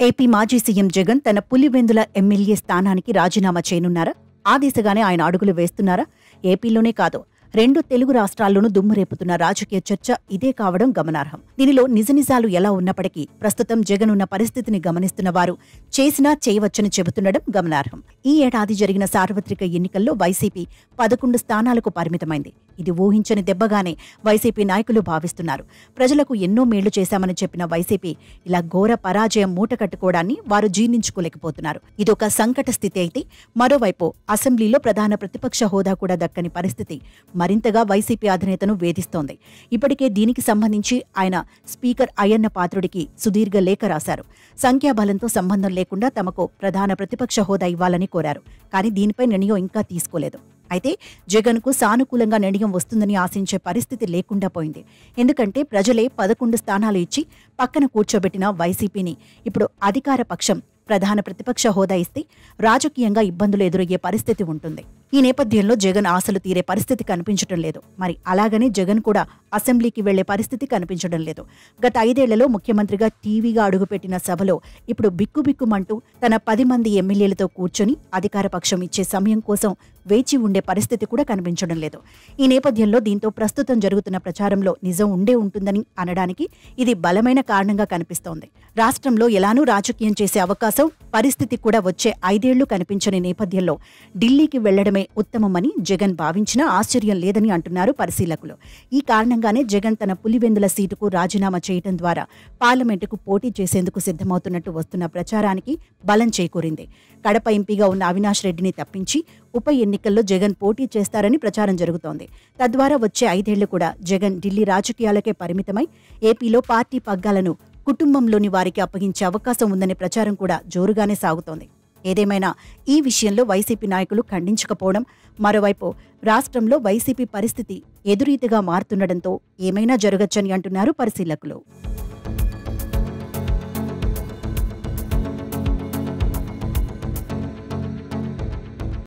AP మాజీ CM Jagan తన Pulivendula MLA స్థానానికి రాజీనామా చేయనున్నారా? ఆ దిశగానే ఆయన అడుగులు వేస్తున్నారా? ఏపీలోనే కాదు, 2 తెలుగు రాష్ట్రాల్లోనూ దుమ్మురేపుతున్న రాజకీయ చర్చ ఇదే కావడం గమనార్హం. దీనిలో నిజనిజాలు ఎలా ఉన్నప్పటికీ ప్రస్తుతం జగన్ ఉన్న పరిస్థితిని గమనిస్తున్న వారు చేసినా చేయవచ్చని చెబుతుండడం గమనార్హం. ఈ ఏడాది జరిగిన సార్వత్రిక ఎన్నికల్లో వైసీపీ 11 స్థానాలకు పరిమితమైంది. ఇది ఊహించని దెబ్బగానే వైసీపీ నాయకులు భావిస్తున్నారు. ప్రజలకు ఎన్నో మేళ్లు చేశామని చెప్పిన వైసీపీ ఇలా ఘోర పరాజయం మూటకట్టుకోవడాన్ని వారు జీర్ణించుకోలేకపోతున్నారు. ఇదొక సంకట స్థితి అయితే, మరోవైపు అసెంబ్లీలో ప్రధాన ప్రతిపక్ష హోదా కూడా దక్కని పరిస్థితి మరింతగా వైసీపీ అధినేతను వేధిస్తోంది. ఇప్పటికే దీనికి సంబంధించి ఆయన స్పీకర్ అయ్యన్న పాత్రుడికి సుదీర్ఘ లేఖ రాశారు. సంఖ్యాబలంతో సంబంధం లేకుండా తమకు ప్రధాన ప్రతిపక్ష హోదా ఇవ్వాలని కోరారు. కానీ దీనిపై నిర్ణయం ఇంకా తీసుకోలేదు. అయితే జగన్కు సానుకూలంగా నిర్ణయం వస్తుందని ఆశించే పరిస్థితి లేకుండా పోయింది. ఎందుకంటే ప్రజలే 11 స్థానాలు ఇచ్చి పక్కన కూర్చోబెట్టిన వైసీపీని ఇప్పుడు అధికార పక్షం ప్రధాన ప్రతిపక్ష హోదా ఇస్తే రాజకీయంగా ఇబ్బందులు ఎదురయ్యే పరిస్థితి ఉంటుంది. ఈ నేపథ్యంలో జగన్ ఆశలు తీరే పరిస్థితి కనిపించడం లేదు. మరి అలాగని జగన్ కూడా అసెంబ్లీకి వెళ్లే పరిస్థితి కనిపించడం లేదు. గత 5 ఏళ్లలో ముఖ్యమంత్రిగా టీవీగా అడుగుపెట్టిన సభలో ఇప్పుడు బిక్కుబిక్కుమంటూ తన 10 మంది ఎమ్మెల్యేలతో కూర్చొని అధికార పక్షం ఇచ్చే సమయం కోసం వేచి ఉండే పరిస్థితి కూడా కనిపించడం లేదు. ఈ నేపథ్యంలో దీంతో ప్రస్తుతం జరుగుతున్న ప్రచారంలో నిజం ఉండే ఉంటుందని అనడానికి ఇది బలమైన కారణంగా కనిపిస్తోంది. రాష్ట్రంలో ఎలానూ రాజకీయం చేసే అవకాశం, పరిస్థితి కూడా వచ్చే 5 ఏళ్లు కనిపించని నేపథ్యంలో ఢిల్లీకి వెళ్లడమే ఉత్తమమని జగన్ భావించినా ఆశ్చర్యం లేదని అంటున్నారు పరిశీలకులు. ఈ కారణంగానే జగన్ తన పులివెందుల సీటుకు రాజీనామా చేయడం ద్వారా పార్లమెంటుకు పోటీ చేసేందుకు సిద్ధమవుతున్నట్టు వస్తున్న ప్రచారానికి బలం చేకూరింది. కడప ఎంపీగా ఉన్న అవినాష్ రెడ్డిని తప్పించి ఉప ఎన్నికల్లో జగన్ పోటీ చేస్తారని ప్రచారం జరుగుతోంది. తద్వారా వచ్చే 5 ఏళ్లు కూడా జగన్ ఢిల్లీ రాజకీయాలకే పరిమితమై ఏపీలో పార్టీ పగ్గాలను కుటుంబంలోని వారికి అప్పగించే అవకాశం ఉందనే ప్రచారం కూడా జోరుగానే సాగుతోంది. ఏదేమైనా ఈ విషయంలో వైసీపీ నాయకులు ఖండించకపోవడం, మరోవైపు రాష్ట్రంలో వైసీపీ పరిస్థితి ఎదురీతిగా మారుతుండటంతో ఏమైనా జరగచ్చని అంటున్నారు పరిశీలకులు.